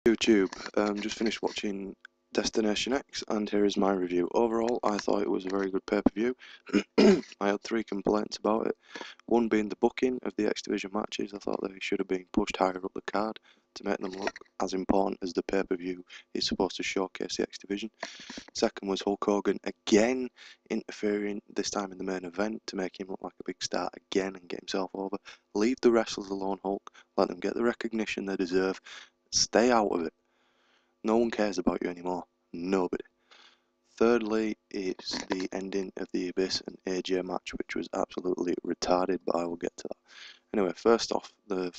YouTube, just finished watching Destination-x and here is my review. Overall, I thought it was a very good pay-per-view. I had 3 complaints about it. One being the booking of the X Division matches. I thought they should have been pushed higher up the card to make them look as important as the pay-per-view is supposed to showcase the X Division. Second was Hulk Hogan again interfering, this time in the main event, to make him look like a big star again and get himself over. Leave the wrestlers alone, Hulk. Let them get the recognition they deserve. Stay out of it. No one cares about you anymore. Nobody. Thirdly, it's the ending of the Abyss and AJ match, which was absolutely retarded, but I will get to that. Anyway, first off, the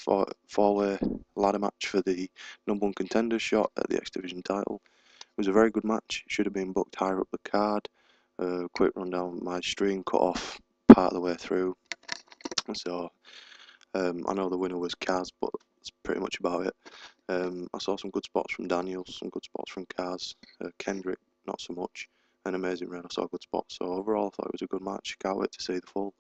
four-way ladder match for the #1 contender shot at the X Division title. It was a very good match. It should have been booked higher up the card. Quick rundown, my stream cut off part of the way through. So, I know the winner was Kaz, but that's pretty much about it. I saw some good spots from Daniels, some good spots from Kaz, Kendrick not so much, and Amazing Red I saw good spots. So overall I thought it was a good match. Can't wait to see the full.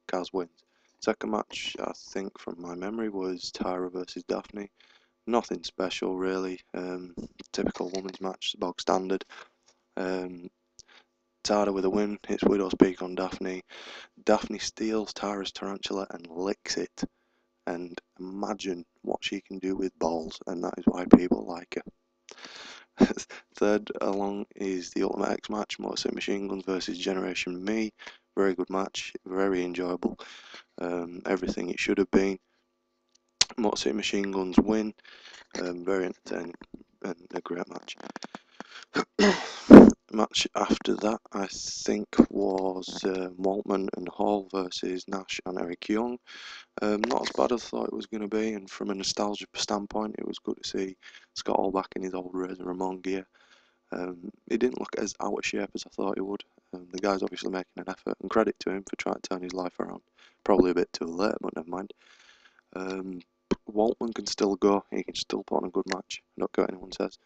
Kaz wins. Second match, I think from my memory, was Tyra versus Daphne. Nothing special really. Typical women's match, bog standard. Tyra with a win, hits Widow's Peak on Daphne. Daphne steals Tyra's tarantula and licks it. And imagine what she can do with balls, and that is why people like her. Third along is the Ultimate X match, Motor City Machine Guns versus Generation Me. Very good match, very enjoyable. Everything it should have been. Motor City Machine Guns win. Very entertaining and a great match. Match after that, I think, was Waltman and Hall versus Nash and Eric Young. Not as bad as I thought it was going to be, and from a nostalgia standpoint, it was good to see Scott Hall back in his old Razor Ramon gear. He didn't look as out of shape as I thought he would. The guy's obviously making an effort, and credit to him for trying to turn his life around. Probably a bit too late, but never mind. Waltman can still go, he can still put on a good match, I don't care what anyone says.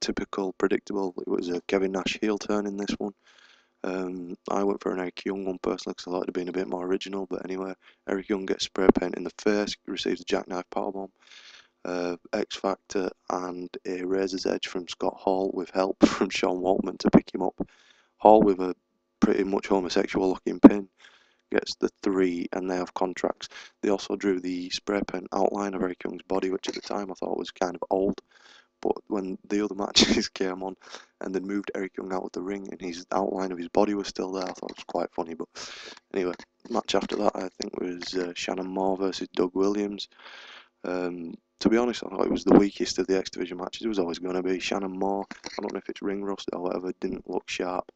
Typical, predictable, it was a Kevin Nash heel turn in this one. I went for an Eric Young one personally because I thought it had been a bit more original, but anyway, Eric Young gets spray paint in the face, receives a jackknife powerbomb, X Factor and a razor's edge from Scott Hall with help from Sean Waltman to pick him up. Hall with a pretty much homosexual looking pin gets the 3 and they have contracts. They also drew the spray paint outline of Eric Young's body, which at the time I thought was kind of old. But when the other matches came on and then moved Eric Young out of the ring and his outline of his body was still there, I thought it was quite funny. But anyway, match after that I think was Shannon Moore versus Doug Williams. To be honest, I thought it was the weakest of the X Division matches. It was always going to be Shannon Moore. I don't know if it's ring rust or whatever, didn't look sharp.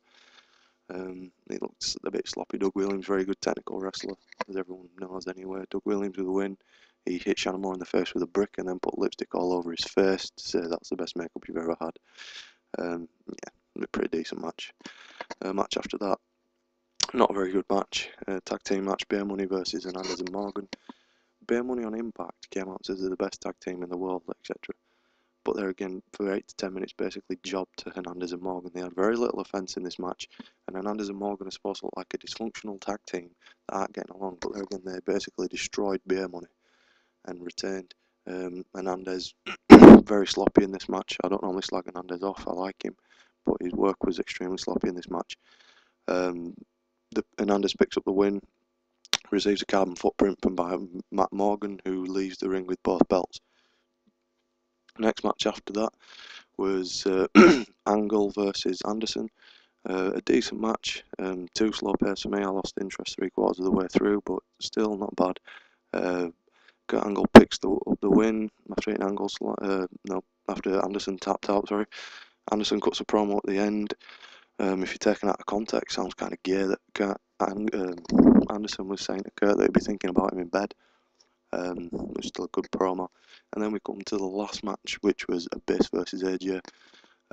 He looked a bit sloppy. Doug Williams, very good technical wrestler, as everyone knows anyway. Doug Williams with a win. He hit Shannon Moore in the face with a brick and then put lipstick all over his face to say that's the best makeup you've ever had. Yeah, a pretty decent match. Match after that, not a very good match. Tag team match, Bear Money versus Hernandez and Morgan. Bear Money on Impact came out as the best tag team in the world, etc. But they're again, for 8 to 10 minutes, basically jobbed to Hernandez and Morgan. They had very little offence in this match, and Hernandez and Morgan are supposed to look like a dysfunctional tag team that aren't getting along, but there again, they basically destroyed Bear Money and retained. Hernandez, very sloppy in this match. I don't normally slag Hernandez off, I like him, but his work was extremely sloppy in this match. Hernandez picks up the win, receives a carbon footprint from by Matt Morgan, who leaves the ring with both belts. Next match after that was Angle versus Anderson. A decent match, too slow pace for me. I lost interest 3/4 of the way through, but still not bad. Kurt Angle picks up the win after hitting after Anderson tapped out. Sorry, Anderson cuts a promo at the end. If you're taking out of context, sounds kind of gay that Anderson was saying to Kurt that he'd be thinking about him in bed. It was still a good promo. And then we come to the last match, which was Abyss versus AJ.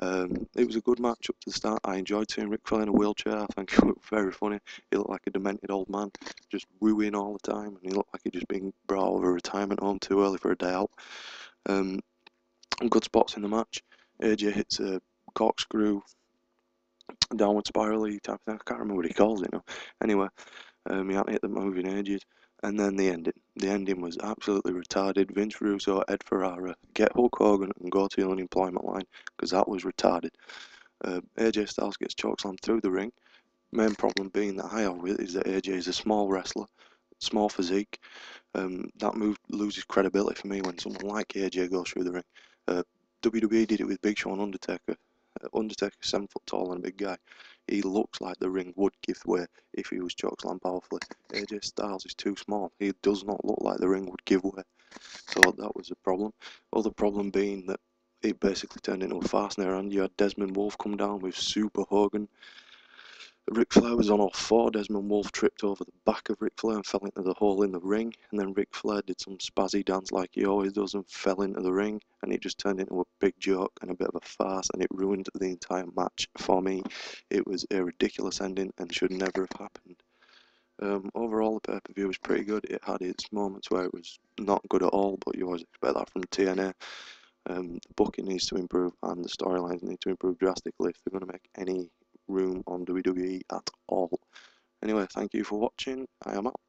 It was a good match up to the start. I enjoyed seeing Ric Flair in a wheelchair. I think it looked very funny. He looked like a demented old man, just wooing all the time, and he looked like he'd just been brought over a retirement home too early for a day out. Good spots in the match. AJ hits a corkscrew, downward spirally type of thing. I can't remember what he calls it now. Anyway, he hadn't hit the move in ages. And then the ending. The ending was absolutely retarded. Vince Russo, Ed Ferrara, get Hulk Hogan and go to the unemployment line, because that was retarded. AJ Styles gets chokeslammed through the ring. Main problem being that I have with it is that AJ is a small wrestler, small physique. That move loses credibility for me when someone like AJ goes through the ring. WWE did it with Big Show and Undertaker. Undertaker's 7 foot tall and a big guy. He looks like the ring would give way if he was chokeslammed powerfully. AJ Styles is too small. He does not look like the ring would give way. So that was a problem. Other problem being that it basically turned into a farce there, and you had Desmond Wolfe come down with Super Hogan. Ric Flair was on all four. Desmond Wolfe tripped over the back of Ric Flair and fell into the hole in the ring. And then Ric Flair did some spazzy dance like he always does and fell into the ring. And it just turned into a big joke and a bit of a farce, and it ruined the entire match for me. It was a ridiculous ending and should never have happened. Overall, the pay-per-view was pretty good. It had its moments where it was not good at all, but you always expect that from TNA. The booking needs to improve and the storylines need to improve drastically if they're going to make any room on WWE at all. Anyway, thank you for watching. I am out.